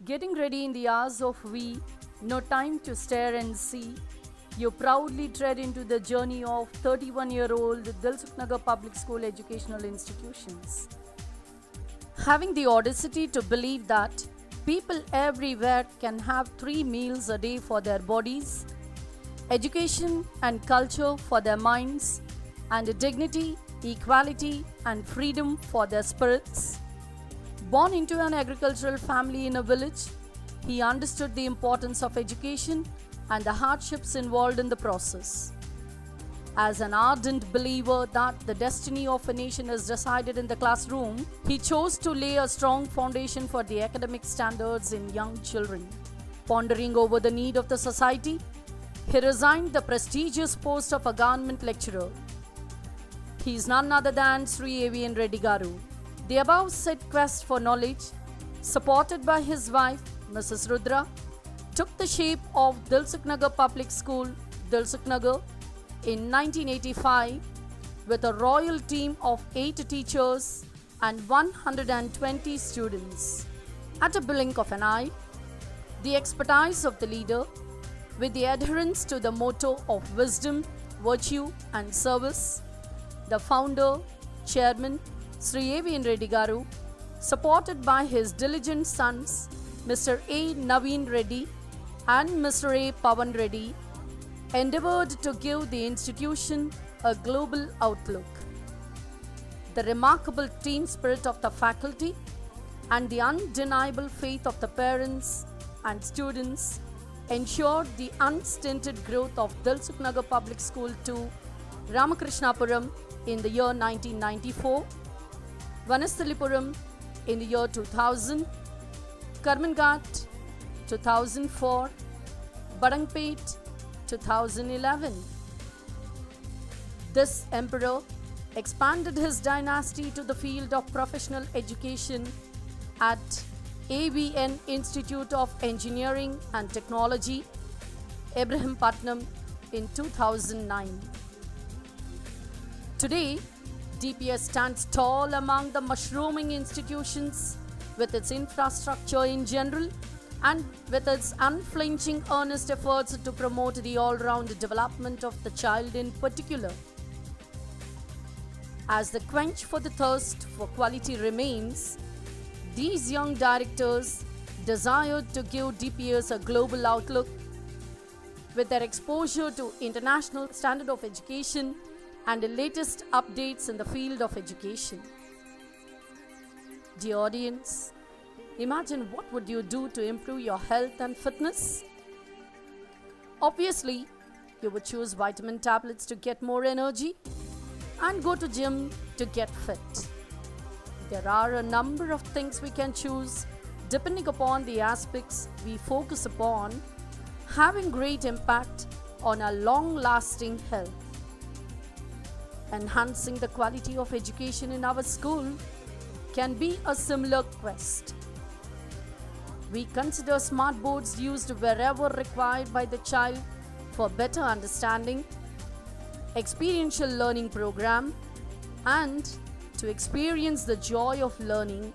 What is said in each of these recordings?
Getting ready in the hours of we, no time to stare and see. You proudly tread into the journey of 31-year-old Dilsukhnagar Public School Educational Institutions. Having the audacity to believe that people everywhere can have 3 meals a day for their bodies, education and culture for their minds, and dignity, equality, and freedom for their spirits. Born into an agricultural family in a village, he understood the importance of education and the hardships involved in the process. As an ardent believer that the destiny of a nation is decided in the classroom, he chose to lay a strong foundation for the academic standards in young children. Pondering over the need of the society, he resigned the prestigious post of a government lecturer. He is none other than Sri Avnreddy Garu. The above said quest for knowledge, supported by his wife, Mrs. Rudra, took the shape of Dilsukhnagar Public School, Dilsukhnagar, in 1985 with a royal team of 8 teachers and 120 students. At a blink of an eye, the expertise of the leader, with the adherence to the motto of wisdom, virtue, and service, the founder, chairman, Sri Avnreddy Garu, supported by his diligent sons, Mr. A. Naveen Reddy and Mr. A. Pawan Reddy, endeavored to give the institution a global outlook. The remarkable team spirit of the faculty and the undeniable faith of the parents and students ensured the unstinted growth of Dilsukhnagar Public School to Ramakrishnappuram in the year 1994, Vanasthalipuram in the year 2000, Karmanghat 2004, Badangpet 2011. This emperor expanded his dynasty to the field of professional education at ABN Institute of Engineering and Technology, Ibrahimpatnam in 2009. Today, DPS stands tall among the mushrooming institutions with its infrastructure in general and with its unflinching earnest efforts to promote the all-round development of the child in particular. As the quench for the thirst for quality remains, these young directors desired to give DPS a global outlook with their exposure to international standard of education and the latest updates in the field of education. Dear audience, imagine what would you do to improve your health and fitness? Obviously, you would choose vitamin tablets to get more energy and go to gym to get fit. There are a number of things we can choose depending upon the aspects we focus upon, having great impact on our long-lasting health. Enhancing the quality of education in our school can be a similar quest. We consider smart boards used wherever required by the child for better understanding, experiential learning program, and to experience the joy of learning,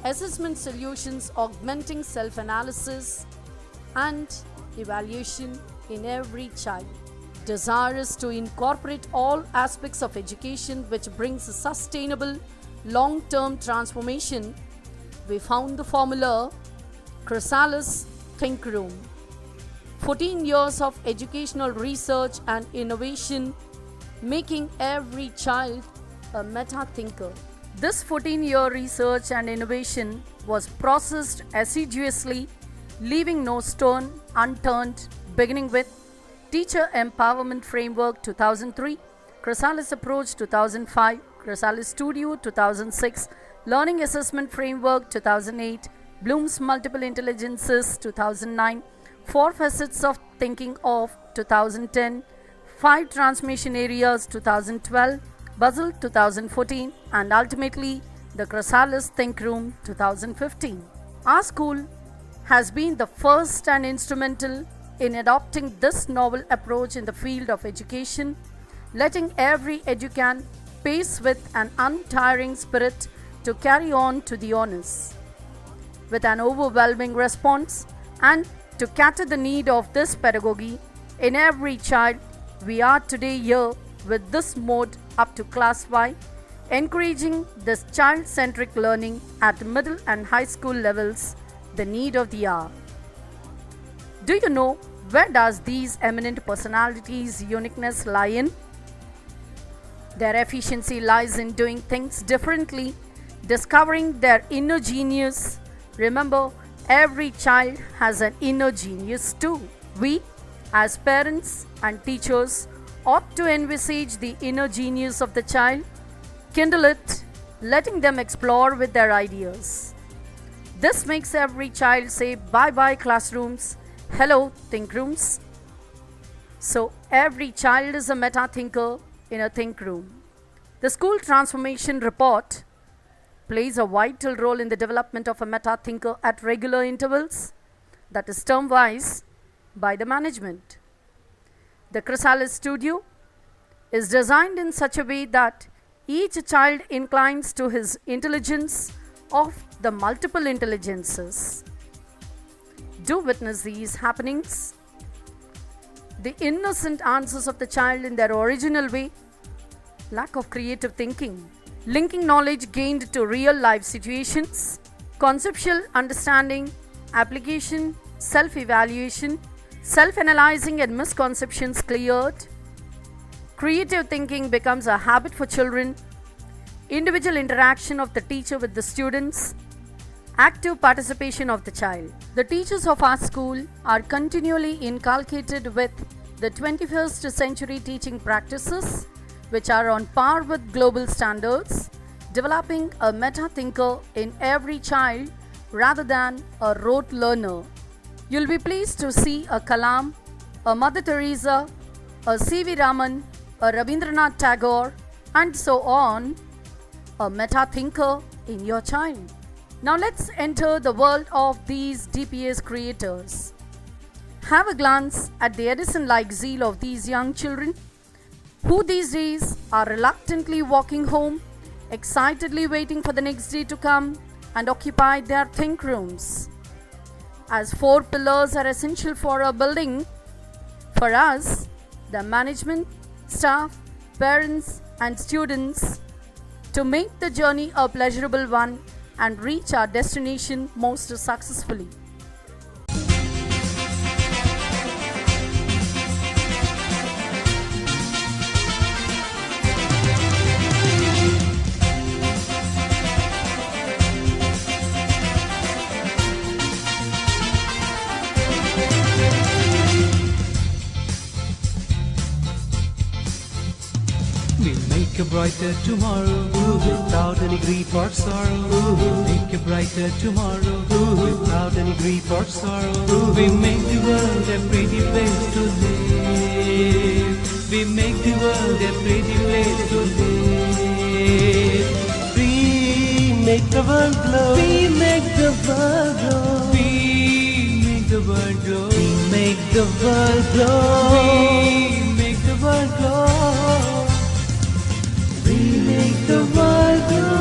assessment solutions augmenting self-analysis and evaluation in every child. Desirous to incorporate all aspects of education which brings a sustainable long-term transformation, we found the formula Chrysalis Think Room. 14 years of educational research and innovation, making every child a meta-thinker. This 14-year research and innovation was processed assiduously, leaving no stone unturned, beginning with Teacher Empowerment Framework 2003, Chrysalis Approach 2005, Chrysalis Studio 2006, Learning Assessment Framework 2008, Bloom's Multiple Intelligences 2009, 4 Facets of Thinking of 2010, 5 Transformation Areas 2012, Bustle 2014, and ultimately the Chrysalis Think Room 2015. Our school has been the first and instrumental in adopting this novel approach in the field of education, letting every educand pace with an untiring spirit to carry on to the honors. with an overwhelming response, and to cater the need of this pedagogy in every child, we are today here with this mode up to class 5, encouraging this child-centric learning at middle and high school levels, the need of the hour. Do you know where does these eminent personalities' uniqueness lie in? Their efficiency lies in doing things differently, discovering their inner genius. Remember, every child has an inner genius too. We, as parents and teachers, ought to envisage the inner genius of the child, kindle it, letting them explore with their ideas. This makes every child say bye-bye classrooms, hello think rooms. So every child is a meta-thinker in a think room. The School Transformation Report plays a vital role in the development of a meta-thinker at regular intervals, that is term-wise, by the management. The Chrysalis Studio is designed in such a way that each child inclines to his intelligence of the multiple intelligences. Do witness these happenings. The innocent answers of the child in their original way, lack of creative thinking, linking knowledge gained to real life situations, conceptual understanding, application, self-evaluation, self-analyzing and misconceptions cleared. Creative thinking becomes a habit for children, individual interaction of the teacher with the students, active participation of the child. The teachers of our school are continually inculcated with the 21st century teaching practices, which are on par with global standards, developing a meta-thinker in every child rather than a rote learner. You'll be pleased to see a Kalam, a Mother Teresa, a C.V. Raman, a Rabindranath Tagore, and so on, a meta-thinker in your child. Now let's enter the world of these DPS creators. Have a glance at the Edison-like zeal of these young children, who these days are reluctantly walking home, excitedly waiting for the next day to come and occupy their think rooms. As 4 pillars are essential for a building, for us, the management, staff, parents and students, to make the journey a pleasurable one and reach our destination most successfully. We'll make a brighter tomorrow without any grief or sorrow. Make a brighter tomorrow without any grief or sorrow. We make the world a pretty place to live. We make the world a pretty place to live. We make the world glow. We make the world glow. We make the world glow. We make the world glow. We make the world glow. Make the world glow.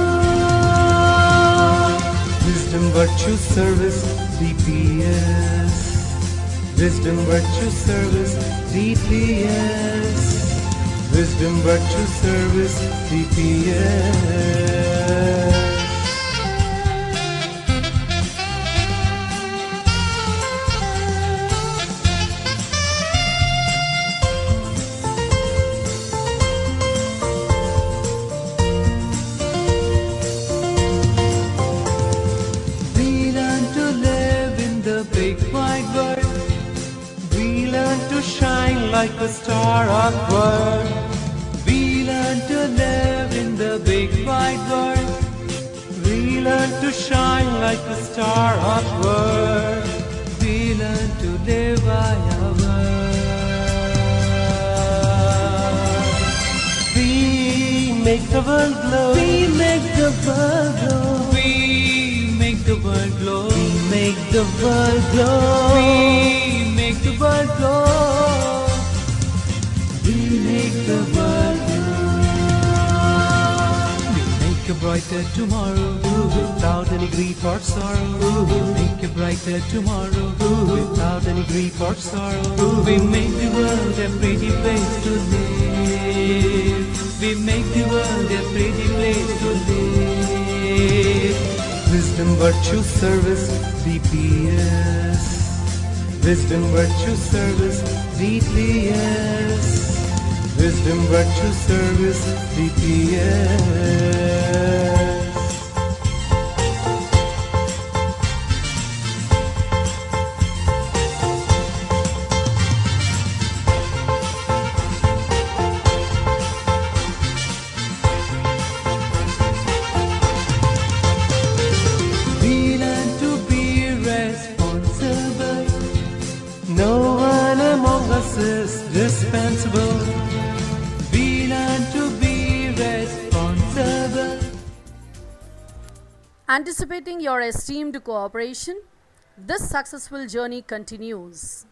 Wisdom, virtue, service, DPS. Wisdom, virtue, service, DPS. Wisdom, virtue, service, DPS. Like a star upward, we learn to live in the big wide world. We learn to shine like a star upward. We learn to live by our word. We make the world glow. We make the world glow. We make the world glow. We make the world glow. We make the world glow. We make the world glow. We make a brighter tomorrow without any grief or sorrow. Make a brighter tomorrow without any grief or sorrow. We make the world a pretty place to live. We make the world a pretty place to live. Wisdom, virtue, service, BPS. Wisdom, virtue, service, BPS. Wisdom, virtue, service, BPS. We learn to be responsible. No one among us is dispensable. We learn to be responsible. Anticipating your esteemed cooperation, this successful journey continues.